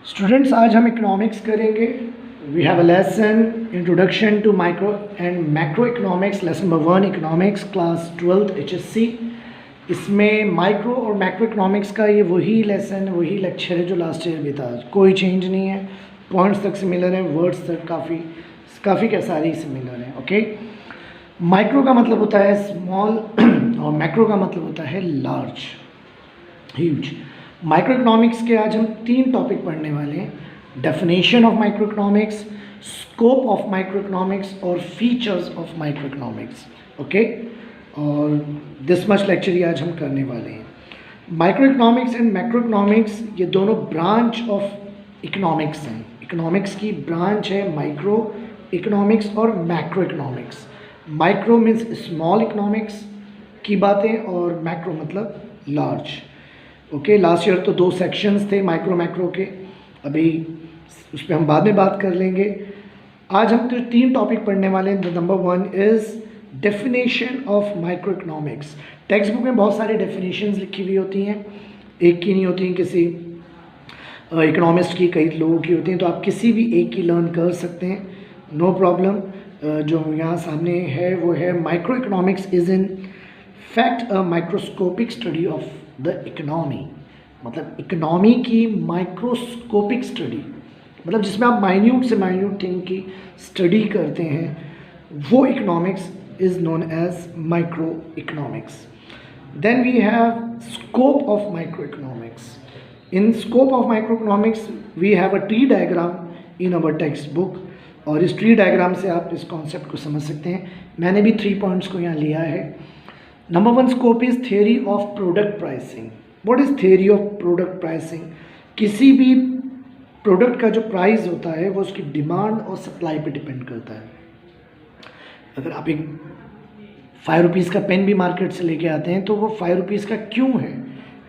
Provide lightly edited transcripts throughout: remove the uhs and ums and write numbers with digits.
Students, आज हम economics करेंगे। We have a lesson introduction to micro and macro economics, lesson number 1 economics, class 12th HSC। इसमें micro और macro economics का ये वही लेसन, वही लेक्चर है जो लास्ट ईयर भी था। कोई चेंज नहीं है, पॉइंट्स तक सिमिलर है, वर्ड्स तक काफ़ी क्या सारी सिमिलर हैं। ओके, माइक्रो का मतलब होता है स्मॉल और मैक्रो का मतलब होता है लार्ज, ह्यूज। माइक्रो इकोनॉमिक्स के आज हम 3 टॉपिक पढ़ने वाले हैं: definition of micro economics, scope of micro economics और features of micro economics. Okay, और दिस मच लेक्चर ही आज हम करने वाले हैं। Micro economics and macro economics ये दोनों ब्रांच ऑफ इकोनॉमिक्स हैं। इकोनॉमिक्स की ब्रांच है माइक्रो इकोनॉमिक्स और macro economics. Micro means small economics की बातें और मैक्रो मतलब लार्ज। ओके, लास्ट ईयर तो 2 सेक्शंस थे माइक्रो मैक्रो के, अभी उस पर हम बाद में बात कर लेंगे। आज हम तो 3 टॉपिक पढ़ने वाले हैं। Number 1 is definition of micro economics. Text book में बहुत सारी डेफिनेशंस लिखी हुई होती हैं, एक की नहीं होती हैं, किसी इकोनॉमिस्ट की, कई लोगों की होती हैं, तो आप किसी भी एक की लर्न कर सकते हैं, नो प्रॉब्लम। जो यहाँ सामने है वो है micro economics is in fact a microscopic study of the economy. मतलब इकोनॉमी की माइक्रोस्कोपिक स्टडी, मतलब जिसमें आप माइन्यूट से माइन्यूट थिंग की स्टडी करते हैं, वो economics is known as microeconomics. Then we have scope of micro economics. In scope of micro economics we have a tree diagram in our textbook, और इस tree diagram से आप इस concept को समझ सकते हैं। मैंने भी 3 पॉइंट्स को यहाँ लिया है। Number 1 scope is theory of product pricing. What is theory of product pricing? किसी भी प्रोडक्ट का जो प्राइस होता है वो उसकी डिमांड और सप्लाई पे डिपेंड करता है। अगर आप एक 5 रुपीज़ का पेन भी मार्केट से लेके आते हैं तो वो 5 रुपीज़ का क्यों है?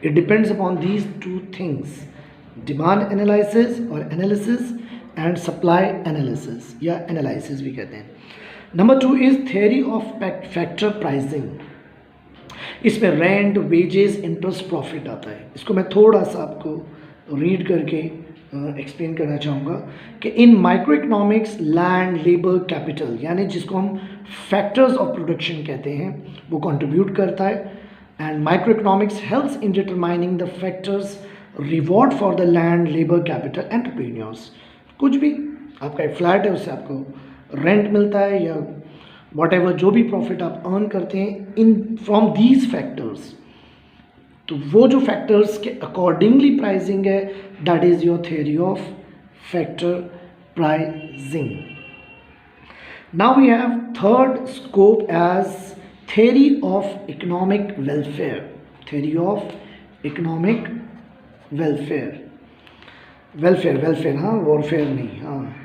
It depends upon these 2 things, demand analysis और एनालिसिस एंड सप्लाई एनालिसिस या एनालिसिस भी कहते हैं। Number 2 is theory of factor pricing. इसमें रेंट, वेजेस, इंटरेस्ट, प्रॉफिट आता है। इसको मैं थोड़ा सा आपको रीड करके एक्सप्लेन करना चाहूँगा कि in micro economics land, labour, capital, यानी जिसको हम फैक्टर्स ऑफ प्रोडक्शन कहते हैं, वो कंट्रीब्यूट करता है। And micro economics helps in determining the factors reward for the land, labour, capital, entrepreneurs. कुछ भी आपका एक फ्लैट है, उससे आपको रेंट मिलता है या वॉट जो भी प्रॉफिट आप अर्न करते हैं इन फ्रॉम दीज फैक्टर्स, तो वो जो फैक्टर्स के अकॉर्डिंगली प्राइसिंग है, that is your theory of factor pricing. Now we have third scope as theory of economic welfare. Theory of economic welfare, welfare, हाँ, warfare नहीं। हाँ,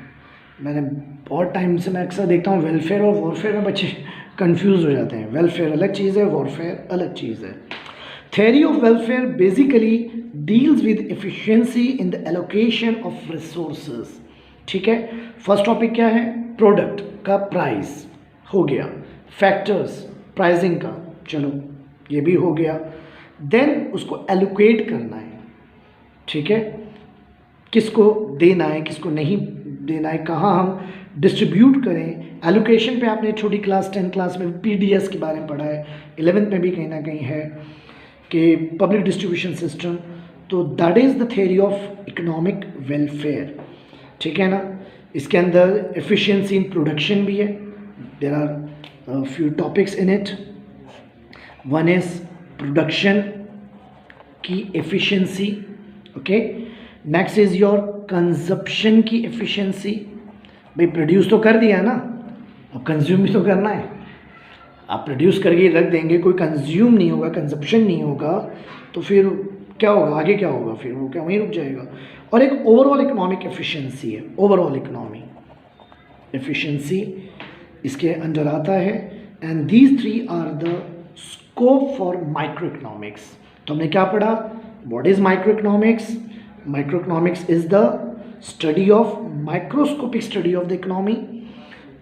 मैंने बहुत टाइम से मैं अक्सर देखता हूँ वेलफेयर और वॉरफेयर में बच्चे कंफ्यूज हो जाते हैं। वेलफेयर अलग चीज़ है, वॉरफेयर अलग चीज़ है। Theory of welfare basically deals with efficiency in the allocation of resources. ठीक है, फर्स्ट टॉपिक क्या है? प्रोडक्ट का प्राइस हो गया, फैक्टर्स प्राइसिंग का, चलो ये भी हो गया। देन उसको एलोकेट करना है, ठीक है, किसको देना है, किसको नहीं देना है, कहाँ हम डिस्ट्रीब्यूट करें। एलोकेशन पे आपने छोटी क्लास 10 क्लास में PDS के बारे में पढ़ा है, 11th में भी कहीं ना कहीं है कि पब्लिक डिस्ट्रीब्यूशन सिस्टम। तो that is the theory of economic welfare, ठीक है ना। इसके अंदर एफिशिएंसी इन प्रोडक्शन भी है। There are few topics in it. One is production की efficiency, okay. Next is your consumption की एफिशिएंसी। भाई प्रोड्यूस तो कर दिया ना, अब कंज्यूम भी तो करना है। आप प्रोड्यूस करके रख देंगे, कोई कंज्यूम नहीं होगा, कंजप्शन नहीं होगा, तो फिर क्या होगा, आगे क्या होगा? फिर वो क्या वहीं रुक जाएगा। और एक ओवरऑल इकोनॉमिक एफिशिएंसी है, ओवरऑल इकोनॉमी एफिशिएंसी इसके अंदर आता है। And these 3 are the scope for microeconomics. तो हमने क्या पढ़ा? What is microeconomics? Microeconomics is the study of microscopic study of the economy,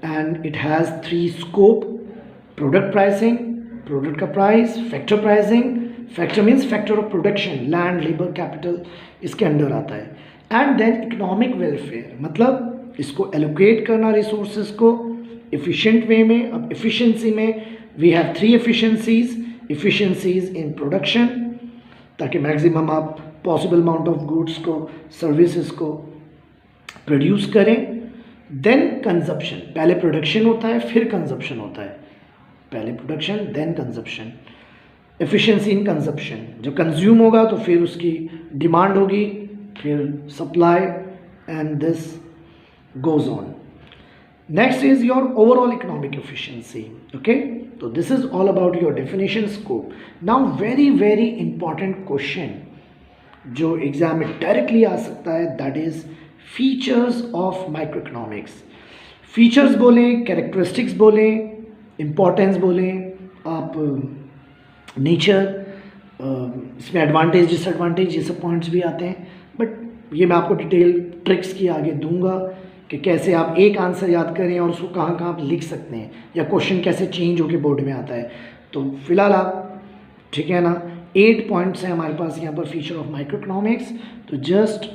and it has 3 scope: product pricing, product का price, factor pricing, factor means factor of production, land, labor, capital, इसके अंदर आता है। And then economic welfare, मतलब इसको allocate करना resources को efficient way में. अब एफिशिएंसी में we have 3 efficiencies in production, ताकि मैक्सिमम आप पॉसिबल अमाउंट ऑफ गुड्स को, सर्विसेज को प्रोड्यूस करें. देन कंजप्शन, पहले प्रोडक्शन होता है फिर कंजप्शन होता है, पहले production then consumption. Efficiency in consumption, जब कंज्यूम होगा तो फिर उसकी डिमांड होगी, फिर supply, and this goes on. Next is your overall economic efficiency. Okay, तो this is all about your definition scope. Now very very important question जो exam में डायरेक्टली आ सकता है, that is features of micro economics. Features बोलें, characteristics बोलें, importance बोलें, आप nature, इसमें एडवांटेज डिसएडवांटेज ये सब पॉइंट्स भी आते हैं. बट ये मैं आपको डिटेल ट्रिक्स की आगे दूंगा कि कैसे आप एक आंसर याद करें और उसको कहाँ कहाँ आप लिख सकते हैं, या क्वेश्चन कैसे चेंज होकर बोर्ड में आता है. तो फिलहाल आप, ठीक है ना, 8 पॉइंट्स हैं हमारे पास यहाँ पर फीचर ऑफ माइक्रो इकोनॉमिक्स. तो just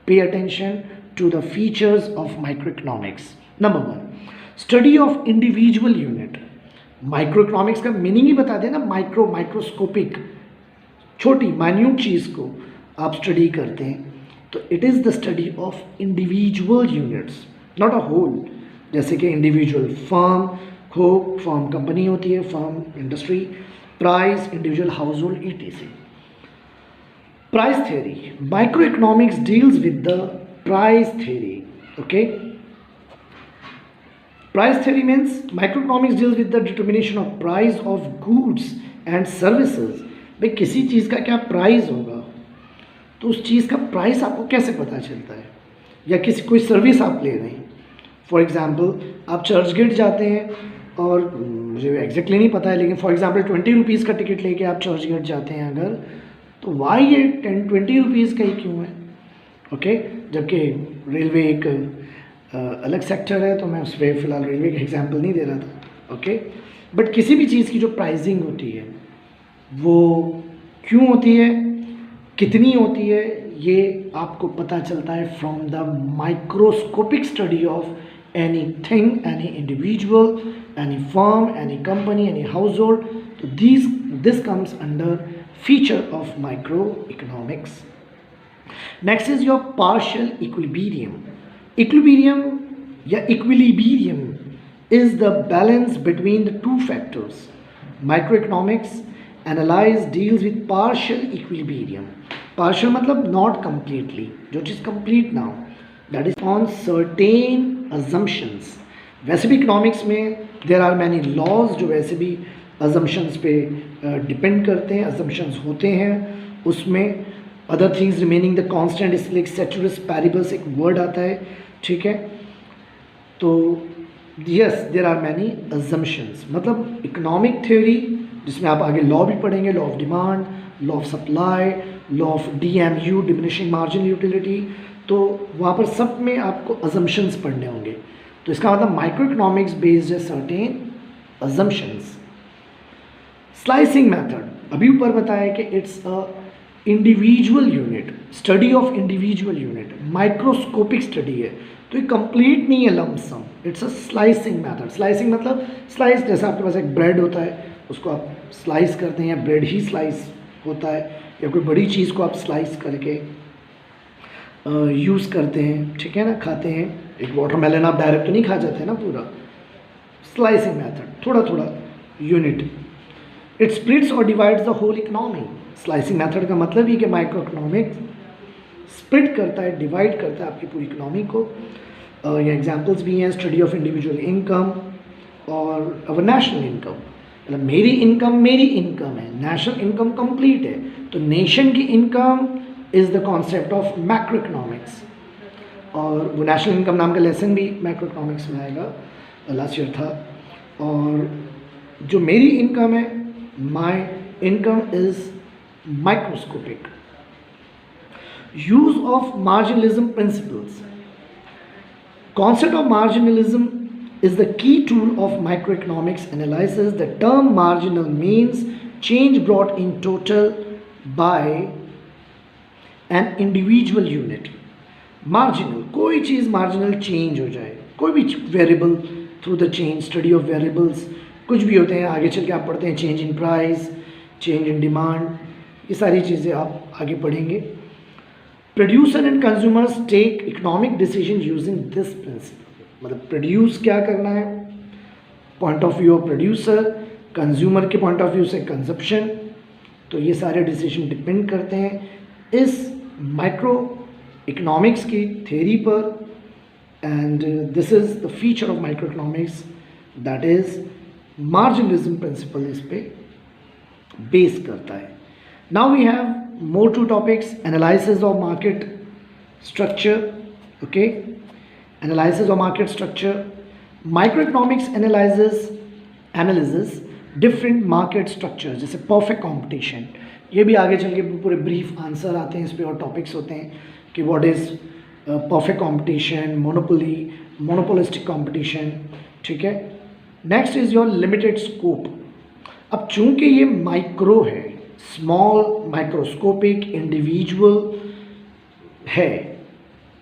pay attention to the features of micro economics. Number 1, study of individual unit. Microeconomics का मीनिंग ही बता दें ना, माइक्रोस्कोपिक, छोटी माइन्यूट चीज़ को आप स्टडी करते हैं. तो it is the study of individual units, not a whole. जैसे कि इंडिविजुअल फर्म हो, फर्म कंपनी होती है, firm industry, price individual household, etc. Price theory, microeconomics deals with the price theory. Okay, price theory means microeconomics deals with the determination of price of goods and services. भाई किसी चीज़ का क्या price होगा, तो उस चीज़ का price आपको कैसे पता चलता है, या किसी कोई सर्विस आप ले रहे हैं. फॉर एग्जांपल आप चर्च गेट जाते हैं, और मुझे एग्जैक्टली नहीं पता है, लेकिन फॉर एग्जांपल 20 रुपीज़ का टिकट लेके आप चर्च गेट जाते हैं अगर, तो वाई ये 20 रुपीज़ का ही क्यों है. ओके, जबकि रेलवे एक अलग सेक्टर है, तो मैं उस पर फिलहाल रेलवे का एग्जांपल नहीं दे रहा था. ओके, बट किसी भी चीज़ की जो प्राइसिंग होती है वो क्यों होती है, कितनी होती है, ये आपको पता चलता है from the microscopic study of any thing, any individual, any firm, any company, any household. तो this comes under feature of micro economics. Next is your partial equilibrium. Equilibrium या equilibrium is the balance between the two factors. Microeconomics analyze deals with partial equilibrium. Partial मतलब not completely, जो चीज़ complete ना हो, that is on certain assumptions. वैसे भी economics में there are many laws जो वैसे भी assumptions पे depend करते हैं, assumptions होते हैं उसमें. other things remaining the constant, इसलिए ceteris paribus एक word आता है, ठीक है. तो yes, there are many assumptions, मतलब इकोनॉमिक थ्योरी जिसमें आप आगे लॉ भी पढ़ेंगे, law of demand, law of supply, law of DMU, diminishing marginal utility. तो वहाँ पर सब में आपको अजम्पशंस पढ़ने होंगे. तो इसका मतलब माइक्रो इकोनॉमिक्स बेस्ड है सर्टेन अजम्पशंस. स्लाइसिंग मेथड, अभी ऊपर बताया कि it's a individual unit, study of individual unit, microscopic study है, तो ये कंप्लीट नहीं है lump sum, it's a slicing method. Slicing मतलब स्लाइस, जैसे आपके पास एक ब्रेड होता है, उसको आप स्लाइस करते हैं, या ब्रेड ही स्लाइस होता है, या कोई बड़ी चीज़ को आप स्लाइस करके यूज़ करते हैं, ठीक है ना, खाते हैं. एक वाटरमेलन आप डायरेक्ट तो नहीं खा जाते ना पूरा. स्लाइसिंग मेथड, थोड़ा थोड़ा यूनिट. इट स्प्लिट्स और divides the whole economy. Slicing method का मतलब ही कि माइक्रो इकोनॉमिक्स स्प्लिट करता है, डिवाइड करता है आपकी पूरी इकोनॉमी को. ये एग्जांपल्स भी हैं, स्टडी ऑफ इंडिविजुअल इनकम और अवर नेशनल इनकम. मतलब मेरी इनकम है, नेशनल इनकम कंप्लीट है, तो नेशन की income is the concept of macro economics. और वो नेशनल इनकम नाम का लेसन भी मैक्रो इकोनॉमिक्स में आएगा, लास्ट ईयर था. और जो मेरी इनकम है, my income is microscopic. Use of marginalism principles. Concept of marginalism is the key tool of microeconomics analysis. The term marginal means change brought in total by an individual unit. Marginal, कोई चीज़ marginal change हो जाए, कोई भी variable through the change, study of variables कुछ भी होते हैं, आगे चल के आप पढ़ते हैं change in price, change in demand, ये सारी चीज़ें आप आगे पढ़ेंगे। Producer and consumers take economic decision using this principle, मतलब प्रोड्यूस क्या करना है point of view of producer, consumer के पॉइंट ऑफ व्यू से कंजप्शन, तो ये सारे डिसीजन डिपेंड करते हैं इस माइक्रो इकोनॉमिक्स की थ्योरी पर। And this is the feature of micro economics, that is marginalism principle इस पे बेस करता है। Now we have more two topics: analysis of market structure, okay, analysis of market structure. Microeconomics analyzes different market structures, जैसे perfect competition, ये भी आगे चल के पूरे ब्रीफ आंसर आते हैं इस पे और टॉपिक्स होते हैं कि what is perfect competition, monopoly, monopolistic competition, ठीक है। Next is your limited scope. अब चूंकि ये माइक्रो है, स्मॉल माइक्रोस्कोपिक इंडिविजुअल है,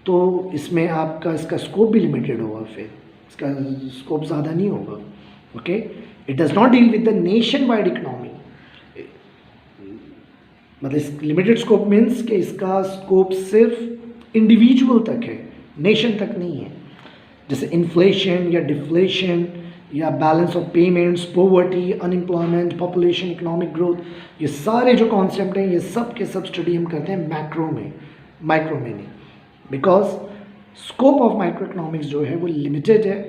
तो इसमें आपका इसका स्कोप भी लिमिटेड होगा, फिर इसका स्कोप ज़्यादा नहीं होगा, okay. It does not deal with the nation wide economy, मतलब लिमिटेड स्कोप मीन्स कि इसका स्कोप सिर्फ इंडिविजुअल तक है, नेशन तक नहीं है। जैसे इन्फ्लेशन या डिफ्लेशन या balance of payments, poverty, unemployment, population, economic growth, ये सारे जो कॉन्सेप्ट हैं ये सब के सब स्टडी हम करते हैं मैक्रो में, माइक्रो में नहीं, because scope of micro economics जो है वो लिमिटेड है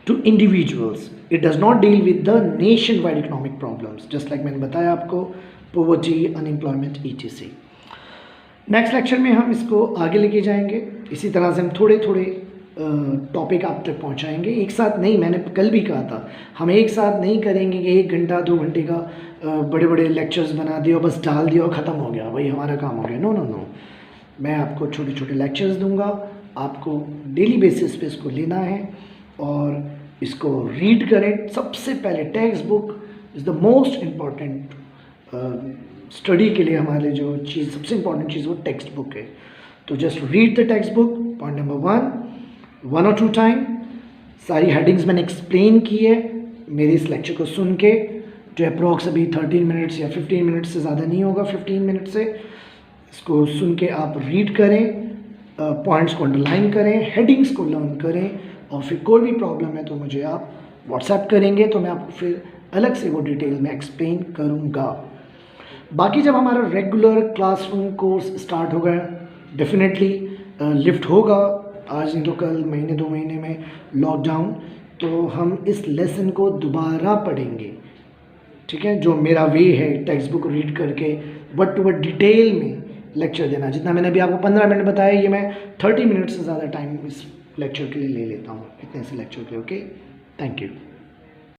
to individuals. It does not deal with the nationwide economic problems, just like मैंने बताया आपको, poverty, unemployment, ETC। Next lecture में हम इसको आगे लेके जाएंगे, इसी तरह से हम थोड़े थोड़े टॉपिक आप तक पहुंचाएंगे, एक साथ नहीं। मैंने कल भी कहा था हम एक साथ नहीं करेंगे कि 1 घंटा 2 घंटे का बड़े बड़े लेक्चर्स बना दिए और बस डाल दिया और ख़त्म हो गया, वही हमारा काम हो गया। नो नो नो, मैं आपको छोटे छोटे लेक्चर्स दूंगा, आपको डेली बेसिस पे इसको लेना है और इसको रीड करें। सबसे पहले text book is the most important study के लिए, हमारे जो चीज़ सबसे इम्पॉर्टेंट चीज़ वो टेक्स्ट बुक है। तो just read the text book, point number 1 और 2 टाइम। सारी हेडिंग्स मैंने एक्सप्लेन की है मेरे इस लेक्चर को सुन के, जो अप्रॉक्स अभी 13 मिनट्स या 15 मिनट्स से ज़्यादा नहीं होगा, 15 मिनट से। इसको सुन के आप रीड करें, पॉइंट्स को अंडरलाइन करें, हेडिंग्स को लर्न करें, और फिर कोई भी प्रॉब्लम है तो मुझे आप व्हाट्सएप करेंगे तो मैं आपको फिर अलग से वो डिटेल में एक्सप्लेन करूँगा। बाकी जब हमारा रेगुलर क्लासरूम कोर्स स्टार्ट होगा, डेफिनेटली लिफ्ट होगा, आज नहीं तो कल, महीने 2 महीने में लॉकडाउन, तो हम इस लेसन को दोबारा पढ़ेंगे, ठीक है। जो मेरा वे है टेक्स्ट बुक रीड करके वर्ड टू वर्ड डिटेल में लेक्चर देना, जितना मैंने अभी आपको 15 मिनट बताया, ये मैं 30 मिनट से ज़्यादा टाइम इस लेक्चर के लिए ले लेता हूँ, इतने से लेक्चर के। Okay, thank you.